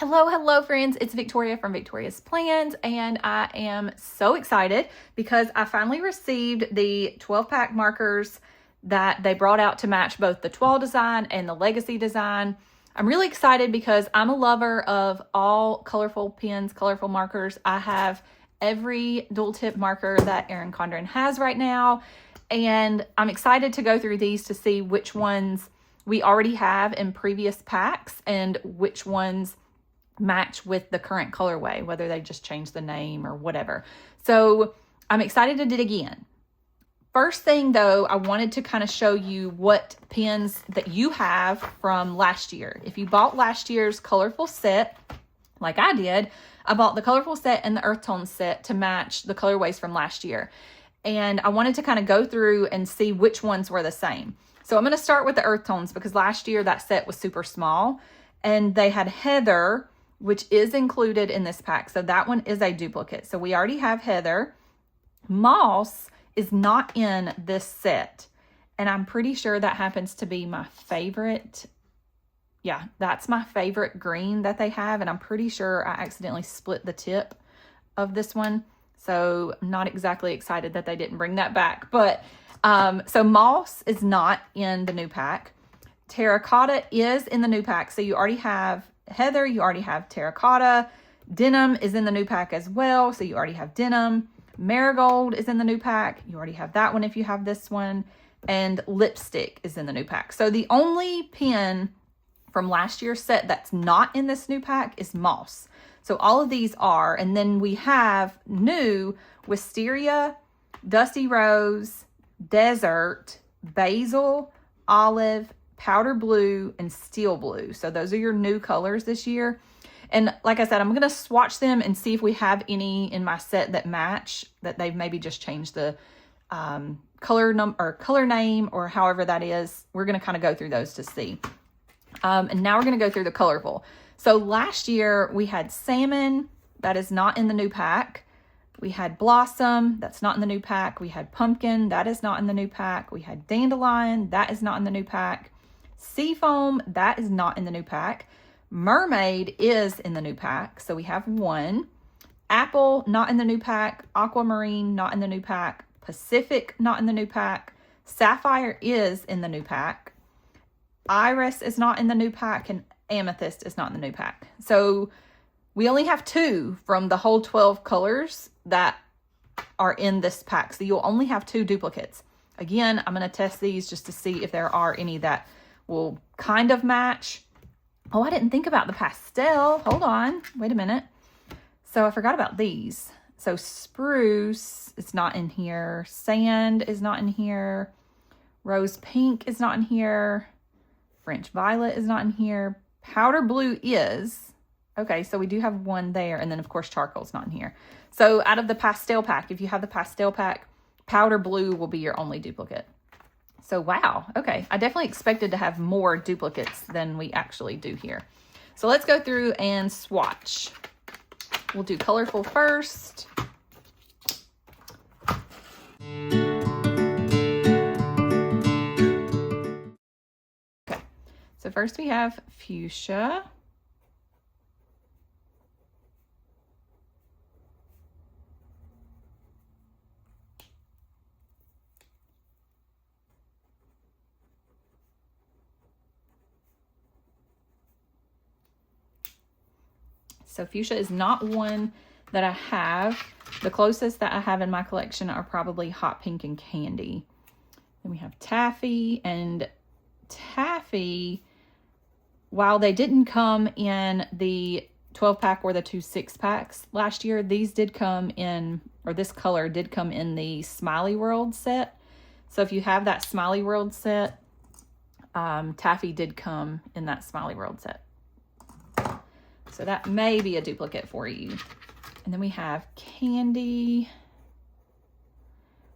Hello friends, it's Victoria from Victoria's Plans, and I am so excited because I finally received the 12-pack markers that they brought out to match both the Toile design and the Legacy design. I'm really excited because I'm a lover of all colorful pens, colorful markers. I have every dual tip marker that Erin Condren has right now, and I'm excited to go through these to see which ones we already have in previous packs and which ones match with the current colorway, whether they just changed the name or whatever. So I'm excited to dig in. First thing though, I wanted to kind of show you what pens that you have from last year. If you bought last year's colorful set, like I did, I bought the colorful set and the earth tone set to match the colorways from last year. And I wanted to kind of go through and see which ones were the same. So I'm going to start with the earth tones because last year that set was super small and they had Heather, which is included in this pack. So that one is a duplicate. So we already have Heather. Moss is not in this set. And I'm pretty sure that happens to be my favorite. Yeah, that's my favorite green that they have. And I'm pretty sure I accidentally split the tip of this one. So I'm not exactly excited that they didn't bring that back. But so Moss is not in the new pack. Terracotta is in the new pack. So you already have Heather, you already have Terracotta. Denim is in the new pack as well, so you already have Denim. Marigold is in the new pack. You already have that one if you have this one. And Lipstick is in the new pack. So the only pen from last year's set that's not in this new pack is Moss. So all of these are. And then we have new Wisteria, Dusty Rose, Desert, Basil, Olive, Powder Blue, and Steel Blue. So those are your new colors this year. And like I said, I'm going to swatch them and see if we have any in my set that match, that they've maybe just changed the color name or however that is. We're going to kind of go through those to see. And now we're going to go through the colorful. So last year we had Salmon, that is not in the new pack. We had Blossom, that's not in the new pack. We had Pumpkin, that is not in the new pack. We had Dandelion, that is not in the new pack. Seafoam, that is not in the new pack. Mermaid is in the new pack, so we have one. Apple, not in the new pack. Aquamarine, not in the new pack. Pacific, not in the new pack. Sapphire is in the new pack. Iris is not in the new pack, and Amethyst is not in the new pack. So we only have 2 from the whole 12 colors that are in this pack. So you'll only have 2 duplicates. Again, I'm going to test these just to see if there are any that will kind of match. Oh, I didn't think about the pastel. Hold on. Wait a minute. So I forgot about these. So Spruce is not in here. Sand is not in here. Rose Pink is not in here. French Violet is not in here. Powder Blue is. Okay, so we do have one there. And then, of course, Charcoal's not in here. So out of the pastel pack, if you have the pastel pack, Powder Blue will be your only duplicate. So wow, okay. I definitely expected to have more duplicates than we actually do here. So let's go through and swatch. We'll do colorful first. Okay, so first we have Fuchsia. So Fuchsia is not one that I have. The closest that I have in my collection are probably Hot Pink and Candy. Then we have Taffy, and Taffy, while they didn't come in the 12-pack or the 2 6-packs last year, these did come in, or this color did come in the Smiley World set. So if you have that Smiley World set, Taffy did come in that Smiley World set. So that may be a duplicate for you. And then we have Candy,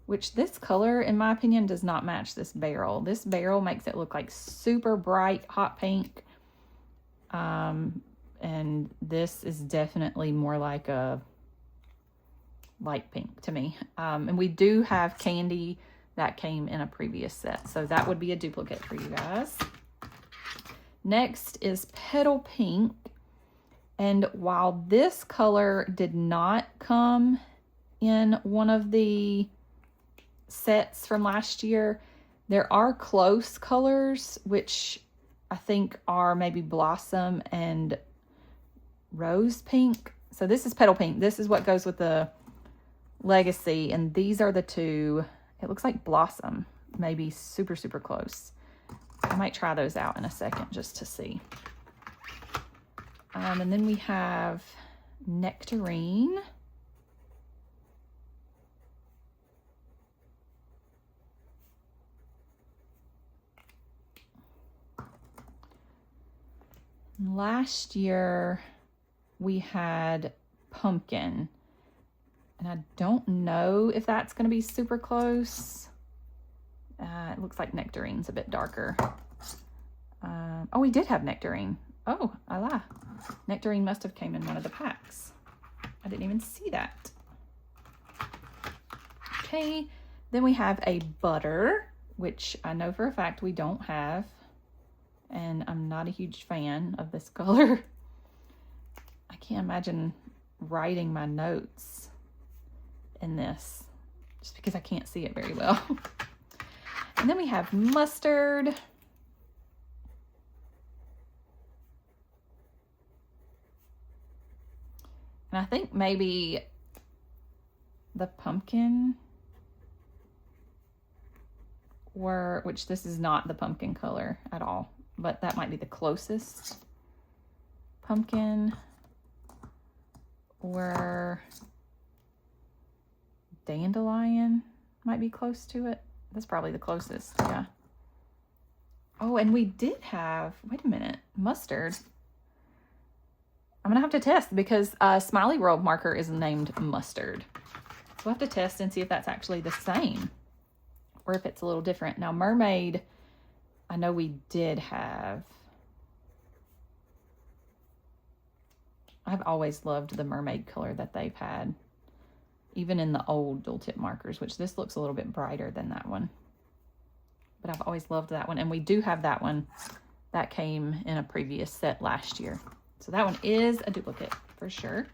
which this color, in my opinion, does not match this barrel. This barrel makes it look like super bright hot pink. And this is definitely more like a light pink to me. And we do have Candy that came in a previous set. So that would be a duplicate for you guys. Next is Petal Pink. And while this color did not come in one of the sets from last year, there are close colors, which I think are maybe Blossom and Rose Pink. So this is Petal Pink. This is what goes with the Legacy. And these are the two. It looks like Blossom, maybe super, super close. I might try those out in a second just to see. And then we have Nectarine. Last year we had Pumpkin, and I don't know if that's going to be super close. It looks like Nectarine's a bit darker. Oh, we did have Nectarine. Oh, I lie. Nectarine must have came in one of the packs. I didn't even see that. Okay, then we have a Butter, which I know for a fact we don't have. And I'm not a huge fan of this color. I can't imagine writing my notes in this just because I can't see it very well. And then we have Mustard. And I think maybe the Pumpkin, which this is not the pumpkin color at all, but that might be the closest. Pumpkin or Dandelion might be close to it. That's probably the closest, yeah. Oh, and we did have, wait a minute, Mustard. I'm gonna have to test because Smiley World marker is named Mustard. So we'll have to test and see if that's actually the same or if it's a little different. Now, Mermaid, I know we did have. I've always loved the Mermaid color that they've had, even in the old dual tip markers, which this looks a little bit brighter than that one. But I've always loved that one. And we do have that one that came in a previous set last year. So that one is a duplicate for sure.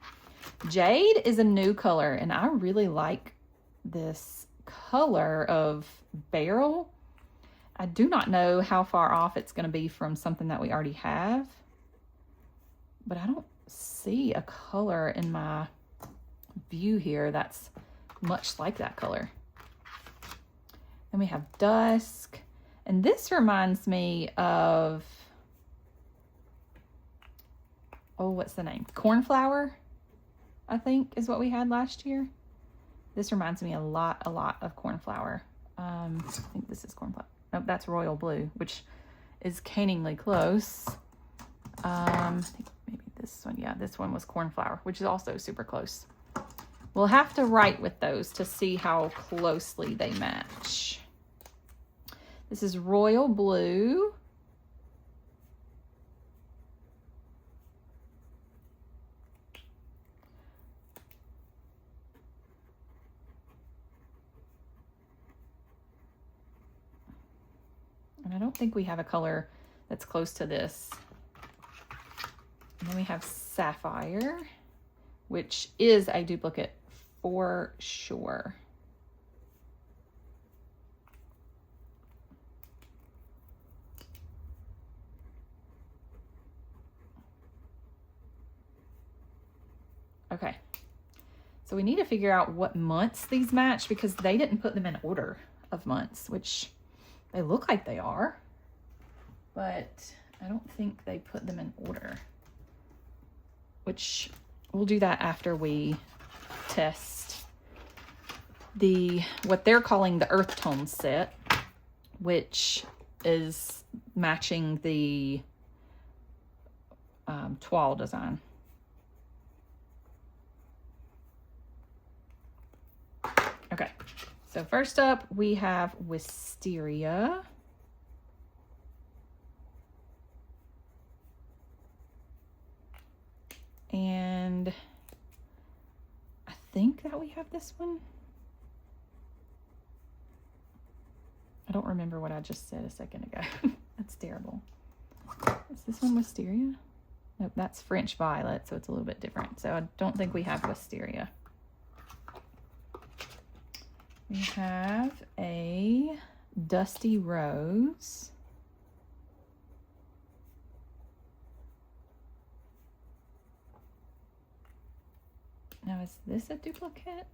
Jade is a new color, and I really like this color of Beryl. I do not know how far off it's going to be from something that we already have, but I don't see a color in my view here that's much like that color. Then we have Dusk, and this reminds me of, oh, what's the name? Cornflower, I think is what we had last year. This reminds me a lot of Cornflower. I think this is Cornflower. Nope, that's Royal Blue, which is caningly close. I think maybe this one, yeah, this one was Cornflower, which is also super close. We'll have to write with those to see how closely they match. This is Royal Blue. And I don't think we have a color that's close to this. And then we have Sapphire, which is a duplicate for sure. Okay, so we need to figure out what months these match because they didn't put them in order of months, which they look like they are, but I don't think they put them in order, which we'll do that after we test what they're calling the Earth Tone set, which is matching the Toile design. Okay, so first up we have Wisteria. And I think that we have this one. I don't remember what I just said a second ago. That's terrible. Is this one Wisteria? Nope, that's French violet, so it's a little bit different. So I don't think we have wisteria. We have a dusty rose. Now, is this a duplicate?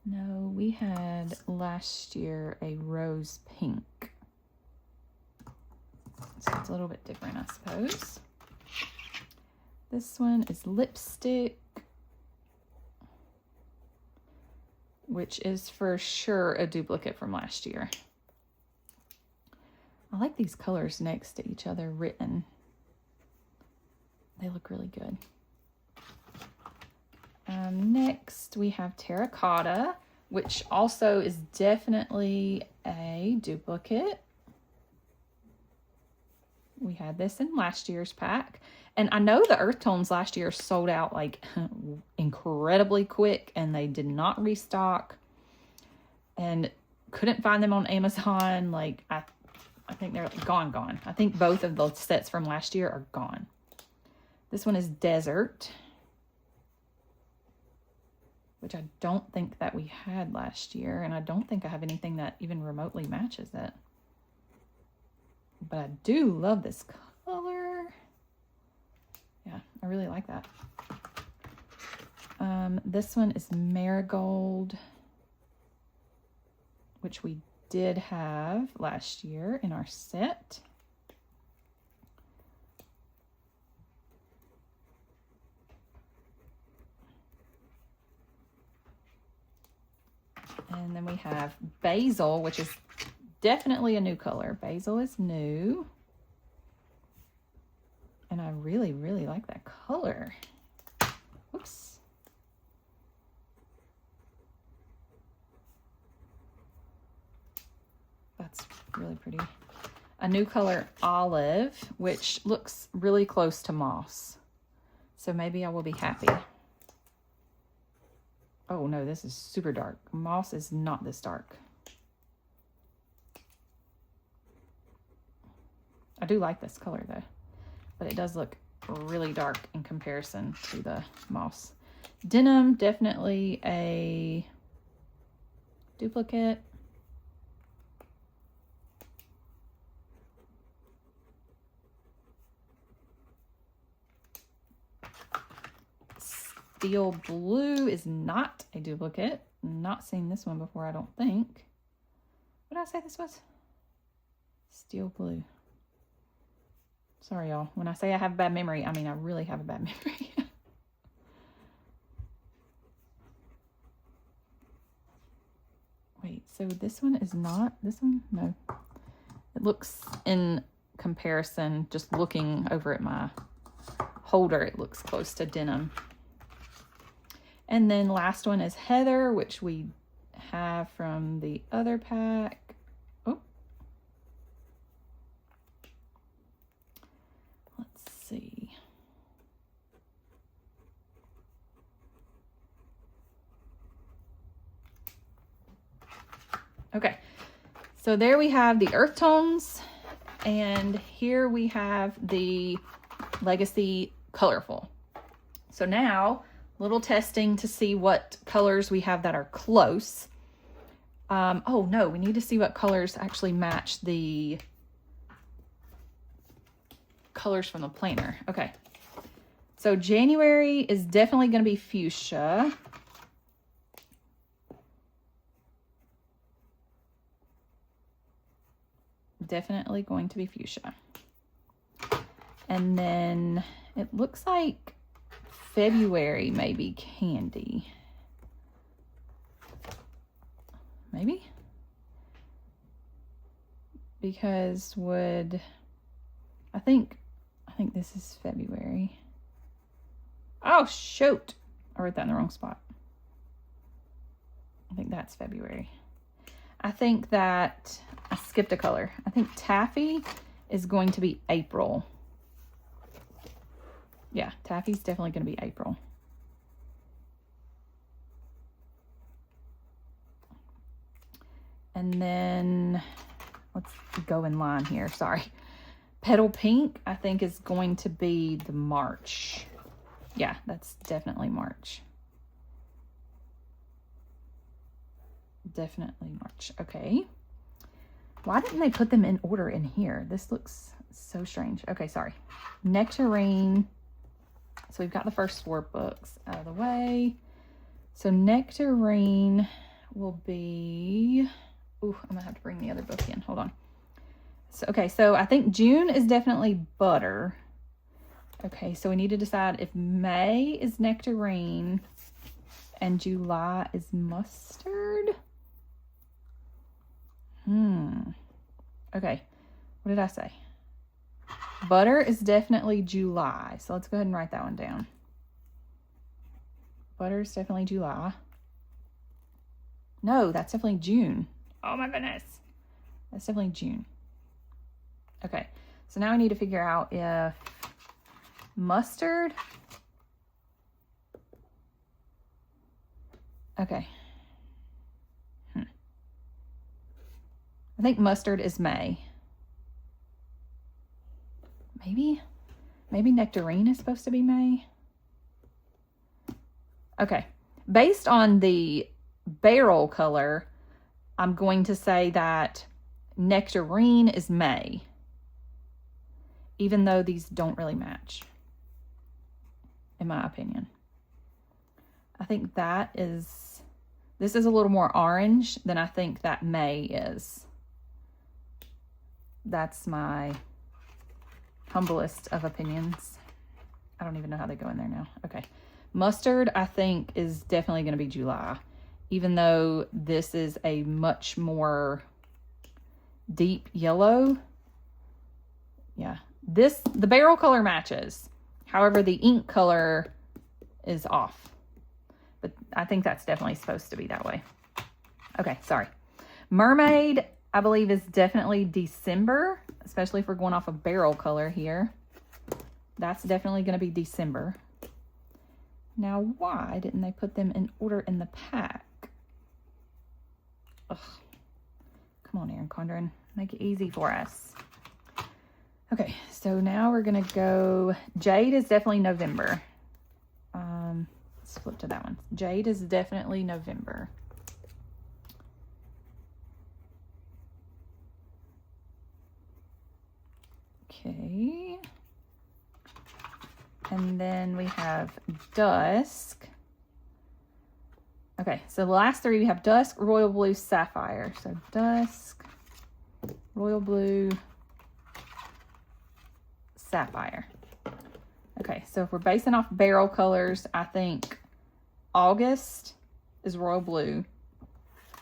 No, we had last year a rose pink. So it's a little bit different, I suppose. This one is lipstick, which is for sure a duplicate from last year. I like these colors next to each other written. They look really good. Next, we have Terracotta, which also is definitely a duplicate. We had this in last year's pack. And I know the earth tones last year sold out like incredibly quick, and they did not restock and couldn't find them on Amazon. Like, I think they're gone. I think both of those sets from last year are gone. This one is Desert, which I don't think that we had last year, and I don't think I have anything that even remotely matches it. But I do love this color. Yeah, I really like that. This one is Marigold, which we did have last year in our set. And then we have Basil, which is definitely a new color. Basil is new. And I really, really like that color. Oops. That's really pretty. A new color, Olive, which looks really close to moss. So maybe I will be happy. Oh no, this is super dark. Moss is not this dark. I do like this color though, but it does look really dark in comparison to the moss. Denim, definitely a duplicate. Steel Blue is not a duplicate. Not seen this one before, I don't think. What did I say this was? Steel Blue. Sorry, y'all. When I say I have a bad memory, I mean I really have a bad memory. Wait, so this one is not this one? No. It looks, in comparison, just looking over at my holder, it looks close to Denim. And then last one is Heather, which we have from the other pack. Oh. Let's see. Okay. So there we have the earth tones, and here we have the Legacy Colorful. So now, little testing to see what colors we have that are close. Oh no, we need to see what colors actually match the colors from the planner. Okay, so January is definitely going to be fuchsia. Definitely going to be fuchsia. And then it looks like February maybe candy. Maybe? Because I think this is February. Oh shoot. I wrote that in the wrong spot. I think that's February. I think that I skipped a color. I think Taffy is going to be April. Yeah, Taffy's definitely going to be April. And then let's go in line here, sorry. Petal Pink, I think, is going to be the March. Yeah, that's definitely March. Definitely March. Okay. Why didn't they put them in order in here? This looks so strange. Okay, sorry. Nectarine. So we've got the first 4 books out of the way. So Nectarine will be... Ooh, I'm going to have to bring the other book in. Hold on. So, okay, so I think June is definitely Butter. Okay, so we need to decide if May is Nectarine and July is Mustard. Okay, what did I say? Butter is definitely July. So let's go ahead and write that one down. Butter is definitely July. No, that's definitely June. Oh my goodness. That's definitely June. Okay, so now I need to figure out if Mustard. Okay. I think Mustard is May. Maybe Nectarine is supposed to be May. Okay. Based on the barrel color, I'm going to say that Nectarine is May, even though these don't really match, in my opinion. I think this is a little more orange than I think that May is. That's my humblest of opinions. I don't even know how they go in there now. Okay. Mustard, I think, is definitely going to be July, even though this is a much more deep yellow. Yeah. The barrel color matches. However, the ink color is off. But I think that's definitely supposed to be that way. Okay, sorry. Mermaid, I believe, is definitely December, especially if we're going off a barrel color here. That's definitely going to be December. Now, why didn't they put them in order in the pack? Ugh. Come on, Erin Condren. Make it easy for us. Okay, so now we're going to go... Jade is definitely November. Let's flip to that one. Jade is definitely November. Okay. And then we have Dusk. Okay, so the last 3 we have Dusk, Royal Blue, Sapphire. So Dusk, Royal Blue, Sapphire. Okay, so if we're basing off barrel colors, I think August is Royal Blue.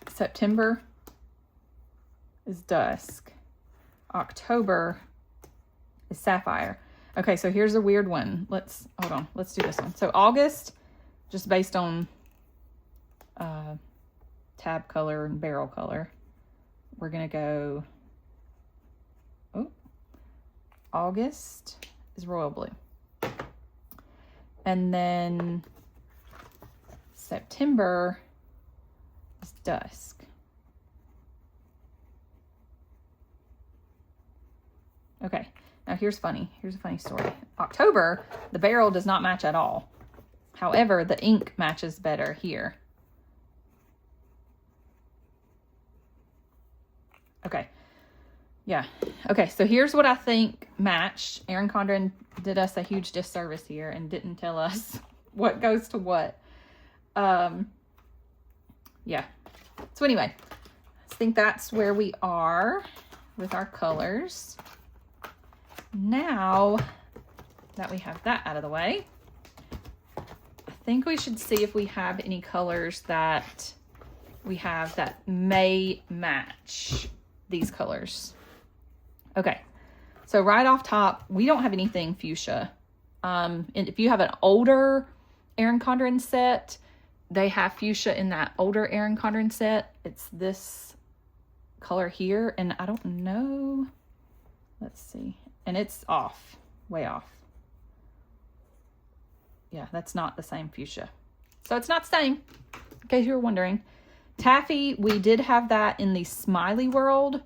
September is Dusk. October is Sapphire. Okay, so here's a weird one. Hold on. Let's do this one. So August, just based on tab color and barrel color, we're going to go, August is Royal Blue. And then September is Dusk. Okay, now here's a funny story. October, the barrel does not match at all. However, the ink matches better here. Okay. Yeah. Okay, so here's what I think matched. Erin Condren did us a huge disservice here and didn't tell us what goes to what. Yeah. So anyway, I think that's where we are with our colors. Now that we have that out of the way, I think we should see if we have any colors that we have that may match these colors. Okay, so right off top, we don't have anything fuchsia. And if you have an older Erin Condren set, they have fuchsia in that older Erin Condren set. It's this color here, and I don't know. Let's see. And it's off, way off. Yeah, that's not the same fuchsia. So it's not the same, in case you were wondering. Taffy, we did have that in the Smiley World.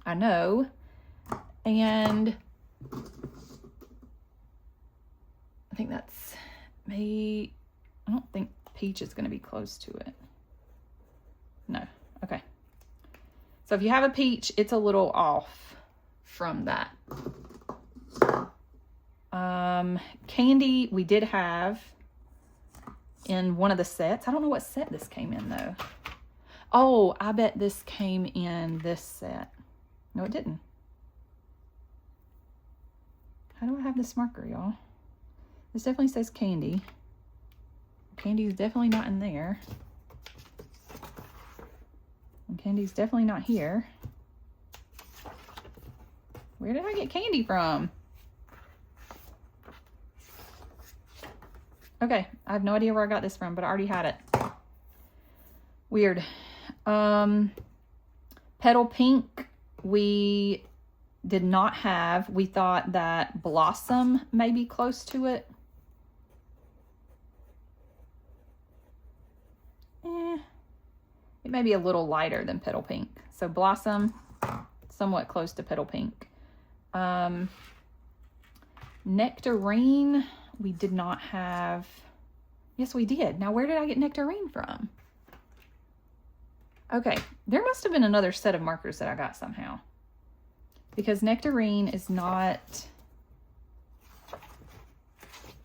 I know. And I think that's maybe, I don't think peach is going to be close to it. No. Okay. So if you have a peach, it's a little off from that. Candy, we did have in one of the sets. I don't know what set this came in though. Oh, I bet this came in this set. No, it didn't. How do I have this marker, y'all? This definitely says candy. Candy's definitely not in there. And candy's definitely not here. Where did I get candy from? Okay, I have no idea where I got this from, but I already had it. Weird. Petal Pink, we did not have. We thought that Blossom may be close to it. It may be a little lighter than Petal Pink. So Blossom, somewhat close to Petal Pink. Nectarine, we did not have. Yes, we did. Now, where did I get Nectarine from? Okay, there must have been another set of markers that I got somehow. Because Nectarine is not...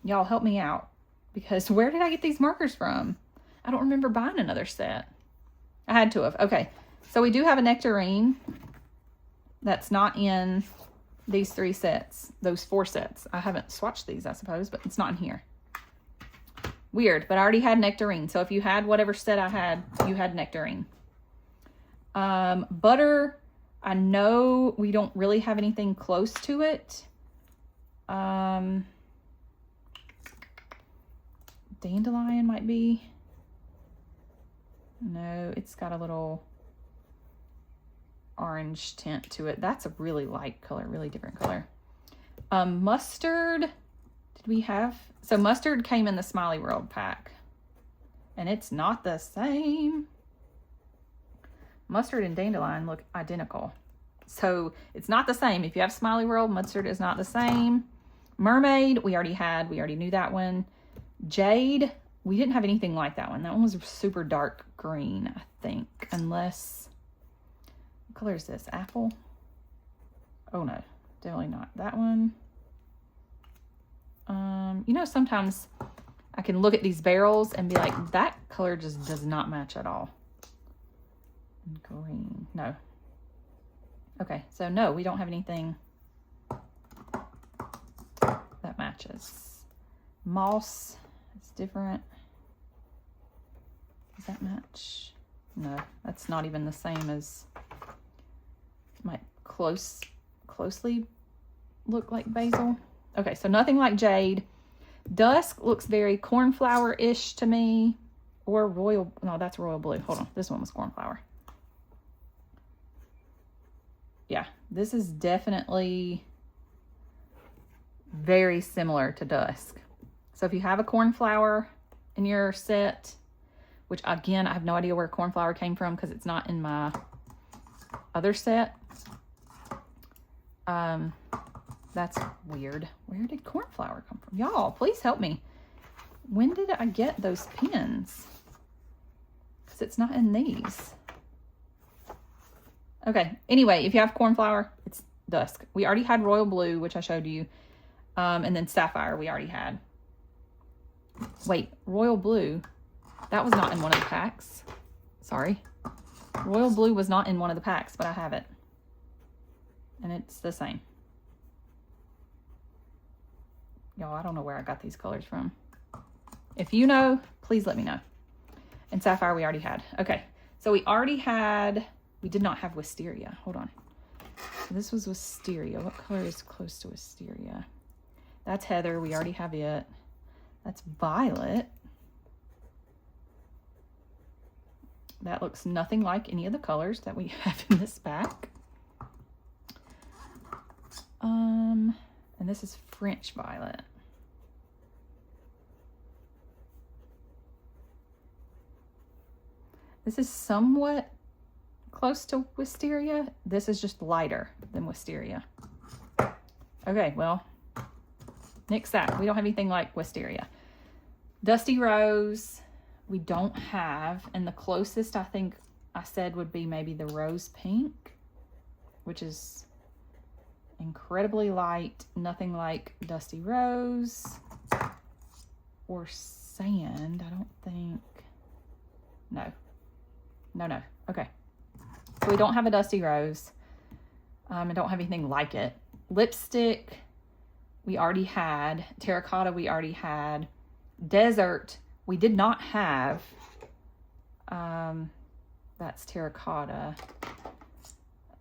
Y'all help me out. Because where did I get these markers from? I don't remember buying another set. I had to have. Okay, so we do have a Nectarine that's not in these 3 sets, those 4 sets. I haven't swatched these, I suppose, but it's not in here. Weird, but I already had Nectarine. So if you had whatever set I had, you had Nectarine. Butter, I know we don't really have anything close to it. Dandelion might be. No, it's got a little orange tint to it. That's a really light color, really different color. Mustard, did we have? So mustard came in the Smiley World pack, and it's not the same. Mustard and dandelion look identical. So it's not the same. If you have Smiley World, mustard is not the same. Mermaid, we already had. We already knew that one. Jade, we didn't have anything like that one. That one was super dark green, I think. Unless, what color is this? Apple? Oh no, definitely not that one. You know, sometimes I can look at these barrels and be like, that color just does not match at all. Green, no. Okay, so no, we don't have anything that matches. Moss, it's different. Does that match? No, that's not even the same as, might closely look like basil. Okay, so nothing like jade. Dusk looks very cornflower-ish to me. Or royal, no, that's royal blue. Hold on, this one was cornflower. Yeah, this is definitely very similar to Dusk. So if you have a cornflower in your set, which again, I have no idea where cornflower came from because it's not in my other set. That's weird. Where did cornflower come from? Y'all, please help me. When did I get those pins? Because it's not in these. Okay, anyway, if you have cornflower, it's Dusk. We already had royal blue, which I showed you. And then Sapphire we already had. Wait, royal blue, that was not in one of the packs. Sorry. Royal blue was not in one of the packs, but I have it. And it's the same. Y'all, I don't know where I got these colors from. If you know, please let me know. And Sapphire we already had. Okay, so we already had, we did not have Wisteria. Hold on. So this was Wisteria. What color is close to Wisteria? That's Heather. We already have it. That's Violet. That looks nothing like any of the colors that we have in this pack. And this is French Violet. This is somewhat close to Wisteria. This is just lighter than Wisteria. Okay, well, nix that. We don't have anything like Wisteria. Dusty Rose, we don't have. And the closest I think I said would be maybe the Rose Pink, which is incredibly light. Nothing like Dusty Rose or Sand, I don't think. No. No. Okay. So we don't have a Dusty Rose. I don't have anything like it. Lipstick, we already had. Terracotta, we already had. Desert, we did not have. That's Terracotta.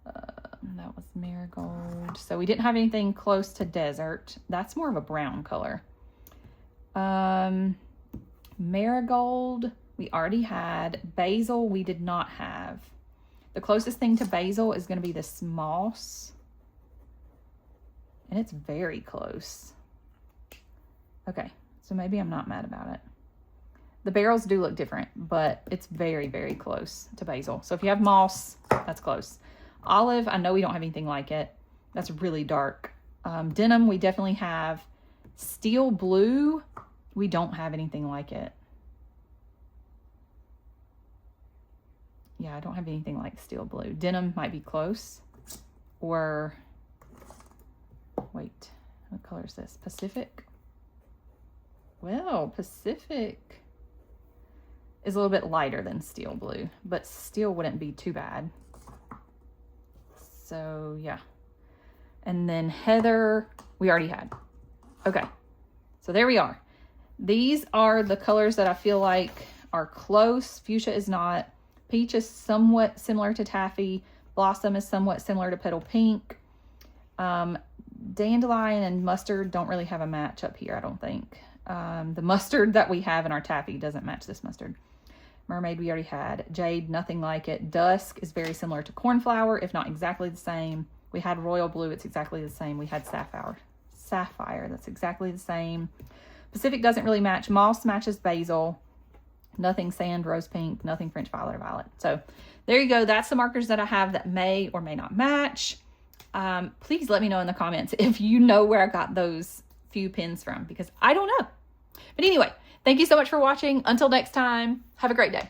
That was Marigold. So we didn't have anything close to Desert. That's more of a brown color. Marigold, we already had. Basil, we did not have. The closest thing to Basil is going to be this Moss. And it's very close. Okay, so maybe I'm not mad about it. The barrels do look different, but it's very, very close to Basil. So if you have Moss, that's close. Olive, I know we don't have anything like it. That's really dark. Denim, we definitely have. Steel Blue, we don't have anything like it. Yeah, I don't have anything like Steel Blue. Denim might be close. Or, wait, what color is this? Pacific? Well, Pacific is a little bit lighter than Steel Blue, but still wouldn't be too bad. So, yeah. And then Heather, we already had. Okay, so there we are. These are the colors that I feel like are close. Fuchsia is not. Peach is somewhat similar to Taffy. Blossom is somewhat similar to Petal Pink. Dandelion and Mustard don't really have a match up here, I don't think. The mustard that we have in our Taffy doesn't match this mustard. Mermaid we already had. Jade, nothing like it. Dusk is very similar to Cornflower, if not exactly the same. We had Royal Blue, it's exactly the same. We had Sapphire, that's exactly the same. Pacific doesn't really match. Moss matches Basil. Nothing Sand, Rose Pink, nothing French Violet or Violet. So there you go. That's the markers that I have that may or may not match. Please let me know in the comments if you know where I got those few pins from, because I don't know. But anyway, thank you so much for watching. Until next time, have a great day.